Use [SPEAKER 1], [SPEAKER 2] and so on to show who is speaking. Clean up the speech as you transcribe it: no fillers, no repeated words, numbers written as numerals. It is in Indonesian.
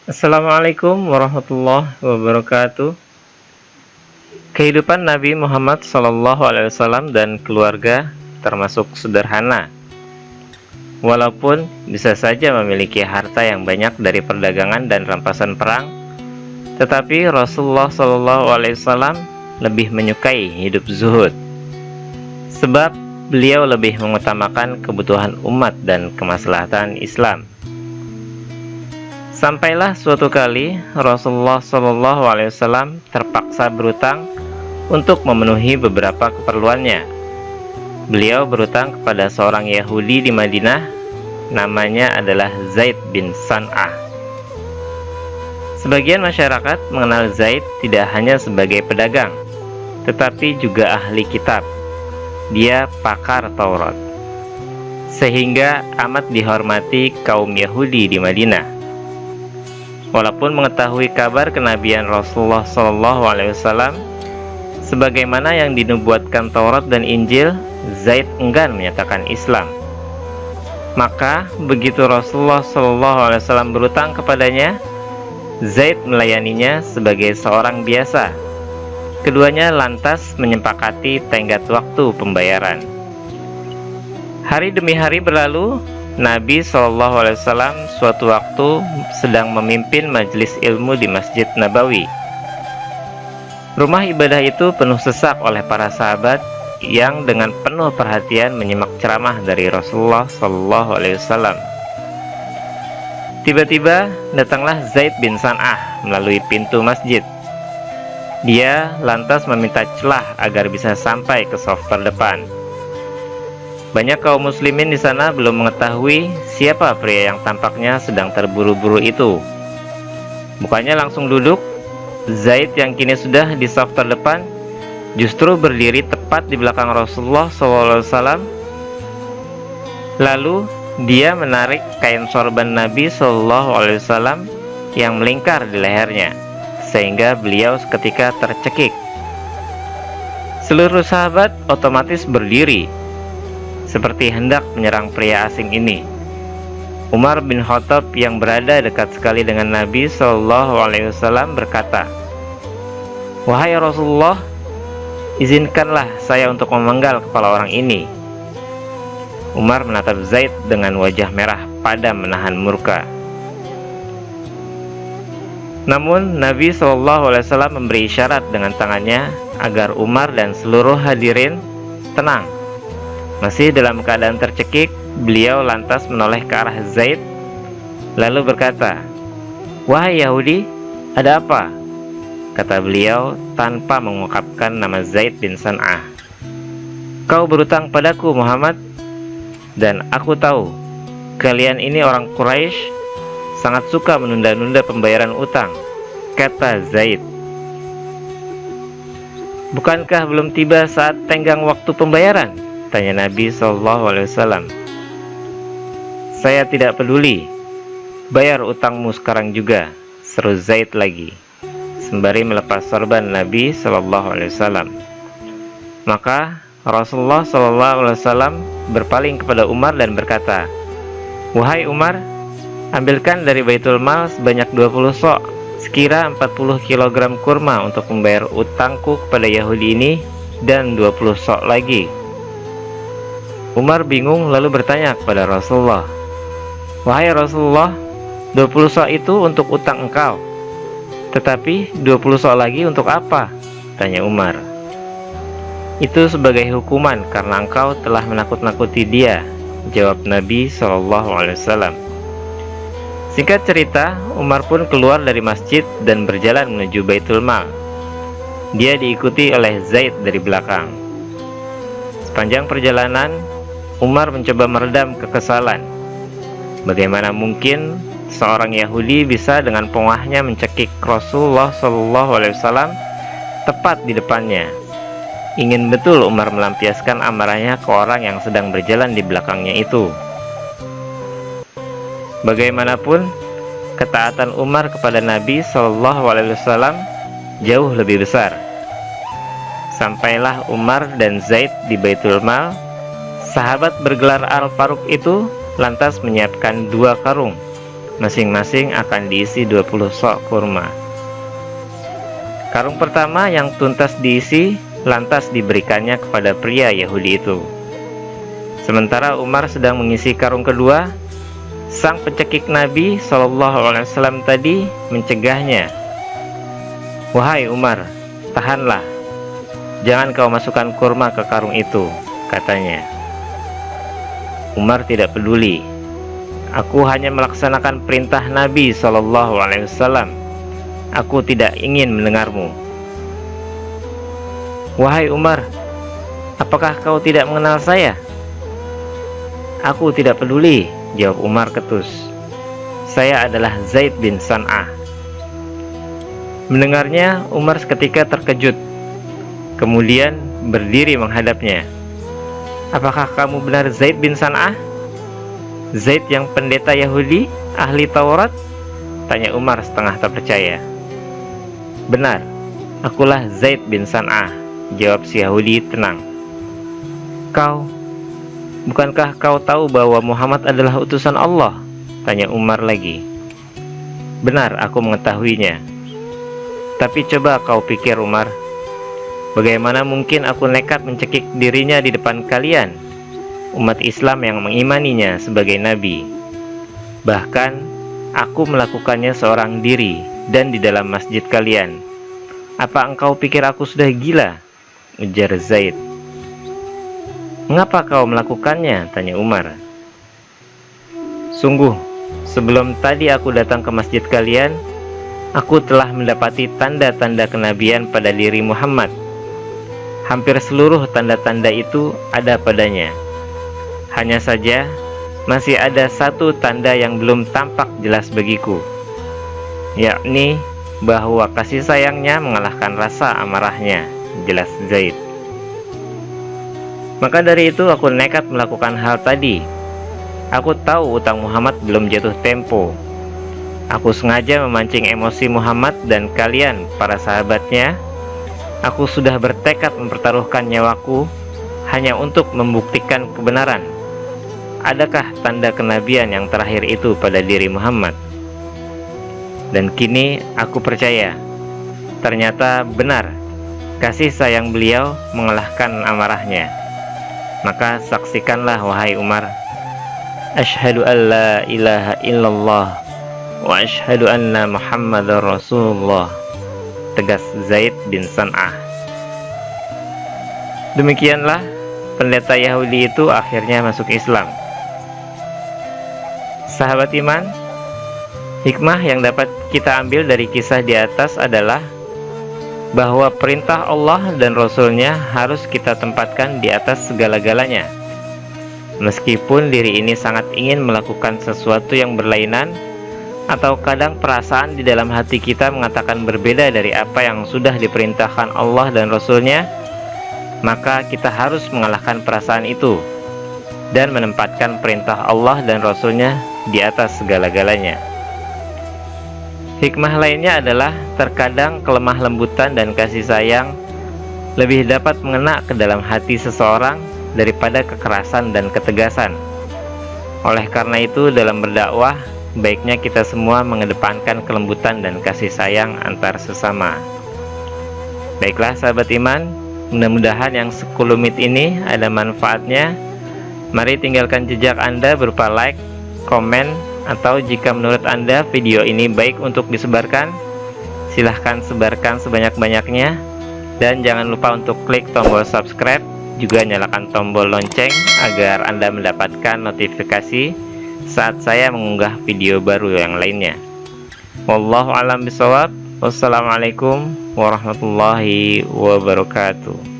[SPEAKER 1] Assalamualaikum warahmatullahi wabarakatuh. Kehidupan Nabi Muhammad SAW dan keluarga termasuk sederhana. Walaupun bisa saja memiliki harta yang banyak dari perdagangan dan rampasan perang, tetapi Rasulullah SAW lebih menyukai hidup zuhud. Sebab beliau lebih mengutamakan kebutuhan umat dan kemaslahatan Islam. Sampailah suatu kali Rasulullah SAW terpaksa berutang untuk memenuhi beberapa keperluannya. Beliau berutang kepada seorang Yahudi di Madinah, namanya adalah Zaid bin San'ah. Sebagian masyarakat mengenal Zaid tidak hanya sebagai pedagang, tetapi juga ahli kitab. Dia pakar Taurat, sehingga amat dihormati kaum Yahudi di Madinah. Walaupun mengetahui kabar kenabian Rasulullah SAW, sebagaimana yang dinubuatkan Taurat dan Injil, Zaid enggan menyatakan Islam. Maka begitu Rasulullah SAW berutang kepadanya, Zaid melayaninya sebagai seorang biasa. Keduanya lantas menyepakati tenggat waktu pembayaran. Hari demi hari berlalu. Nabi SAW suatu waktu sedang memimpin majelis ilmu di Masjid Nabawi. Rumah ibadah itu penuh sesak oleh para sahabat yang dengan penuh perhatian menyimak ceramah dari Rasulullah SAW. Tiba-tiba datanglah Zaid bin San'ah melalui pintu masjid. Dia lantas meminta celah agar bisa sampai ke shaf terdepan. Banyak kaum muslimin di sana belum mengetahui siapa pria yang tampaknya sedang terburu-buru itu. Bukannya langsung duduk, Zaid yang kini sudah di shaf terdepan justru berdiri tepat di belakang Rasulullah SAW. Lalu dia menarik kain sorban Nabi SAW yang melingkar di lehernya, sehingga beliau seketika tercekik. Seluruh sahabat otomatis berdiri, seperti hendak menyerang pria asing ini. Umar bin Khattab yang berada dekat sekali dengan Nabi SAW berkata, "Wahai Rasulullah, izinkanlah saya untuk memenggal kepala orang ini." Umar menatap Zaid dengan wajah merah padam menahan murka. Namun Nabi SAW memberi isyarat dengan tangannya agar Umar dan seluruh hadirin tenang. Masih dalam keadaan tercekik, beliau lantas menoleh ke arah Zaid, lalu berkata, "Wahai Yahudi, ada apa?" Kata beliau tanpa mengungkapkan nama Zaid bin San'ah. "Kau berutang padaku Muhammad, dan aku tahu kalian ini orang Quraisy sangat suka menunda-nunda pembayaran utang," kata Zaid. "Bukankah belum tiba saat tenggang waktu pembayaran?" tanya Nabi SAW. "Saya tidak peduli, bayar utangmu sekarang juga," seru Zaid lagi, sembari melepas sorban Nabi SAW. Maka Rasulullah SAW berpaling kepada Umar dan berkata, "Wahai Umar, ambilkan dari Baitul Mal sebanyak 20 sok, sekira 40 kg kurma untuk membayar utangku kepada Yahudi ini, dan 20 sok lagi." Umar bingung lalu bertanya kepada Rasulullah, "Wahai Rasulullah, 20 sok itu untuk utang engkau, tetapi 20 sok lagi untuk apa?" tanya Umar. "Itu sebagai hukuman karena engkau telah menakut-nakuti dia," jawab Nabi SAW. Singkat cerita, Umar pun keluar dari masjid dan berjalan menuju Baitul Mal. Dia diikuti oleh Zaid dari belakang. Sepanjang perjalanan, Umar mencoba meredam kekesalan. Bagaimana mungkin seorang Yahudi bisa dengan pongahnya mencekik Rasulullah SAW tepat di depannya? Ingin betul Umar melampiaskan amarahnya ke orang yang sedang berjalan di belakangnya itu. Bagaimanapun, ketaatan Umar kepada Nabi SAW jauh lebih besar. Sampailah Umar dan Zaid di Baitul Mal. Sahabat bergelar Al-Faruq itu lantas menyiapkan 2 karung Masing-masing akan diisi 20 sok kurma. Karung pertama yang tuntas diisi lantas diberikannya kepada pria Yahudi itu. Sementara Umar sedang mengisi karung kedua, sang pencekik Nabi SAW tadi mencegahnya. "Wahai Umar, tahanlah. Jangan kau masukkan kurma ke karung itu," katanya. Umar tidak peduli. "Aku hanya melaksanakan perintah Nabi SAW. Aku tidak ingin mendengarmu." "Wahai Umar, apakah kau tidak mengenal saya?" "Aku tidak peduli," jawab Umar ketus. "Saya adalah Zaid bin San'ah." Mendengarnya, Umar seketika terkejut. Kemudian berdiri menghadapnya. "Apakah kamu benar Zaid bin San'ah? Zaid yang pendeta Yahudi, ahli Taurat?" tanya Umar setengah tak percaya. "Benar, akulah Zaid bin San'ah," jawab si Yahudi tenang. Bukankah kau tahu bahwa Muhammad adalah utusan Allah?" tanya Umar lagi. "Benar, aku mengetahuinya. Tapi coba kau pikir Umar, bagaimana mungkin aku nekat mencekik dirinya di depan kalian, umat Islam yang mengimaninya sebagai nabi. Bahkan aku melakukannya seorang diri dan di dalam masjid kalian. Apa engkau pikir aku sudah gila?" ujar Zaid. "Mengapa kau melakukannya?" tanya Umar. "Sungguh, sebelum tadi aku datang ke masjid kalian, aku telah mendapati tanda-tanda kenabian pada diri Muhammad. Hampir seluruh tanda-tanda itu ada padanya. Hanya saja, masih ada satu tanda yang belum tampak jelas bagiku, yakni bahwa kasih sayangnya mengalahkan rasa amarahnya," jelas Zaid. "Maka dari itu aku nekat melakukan hal tadi. Aku tahu utang Muhammad belum jatuh tempo. Aku sengaja memancing emosi Muhammad dan kalian, para sahabatnya. Aku sudah bertekad mempertaruhkan nyawaku hanya untuk membuktikan kebenaran. Adakah tanda kenabian yang terakhir itu pada diri Muhammad? Dan kini aku percaya, ternyata benar, kasih sayang beliau mengalahkan amarahnya. Maka saksikanlah wahai Umar, asyhadu an la ilaha illallah wa asyhadu anna Muhammadar Rasulullah," tegas Zaid bin San'ah. Demikianlah pendeta Yahudi itu akhirnya masuk Islam. Sahabat iman, hikmah yang dapat kita ambil dari kisah di atas adalah bahwa perintah Allah dan Rasul-Nya harus kita tempatkan di atas segala-galanya. Meskipun diri ini sangat ingin melakukan sesuatu yang berlainan, atau kadang perasaan di dalam hati kita mengatakan berbeda dari apa yang sudah diperintahkan Allah dan Rasul-Nya, maka kita harus mengalahkan perasaan itu dan menempatkan perintah Allah dan Rasul-Nya di atas segala-galanya. Hikmah lainnya adalah terkadang kelemah lembutan dan kasih sayang lebih dapat mengena ke dalam hati seseorang daripada kekerasan dan ketegasan. Oleh karena itu, dalam berdakwah, baiknya kita semua mengedepankan kelembutan dan kasih sayang antar sesama. Baiklah sahabat iman, mudah-mudahan yang sekelumit ini ada manfaatnya. Mari tinggalkan jejak Anda berupa like, komen, atau jika menurut Anda video ini baik untuk disebarkan, silahkan sebarkan sebanyak-banyaknya. Dan jangan lupa untuk klik tombol subscribe, juga nyalakan tombol lonceng agar Anda mendapatkan notifikasi saat saya mengunggah video baru yang lainnya. Wallahu a'lam bishawab. Wassalamualaikum warahmatullahi wabarakatuh.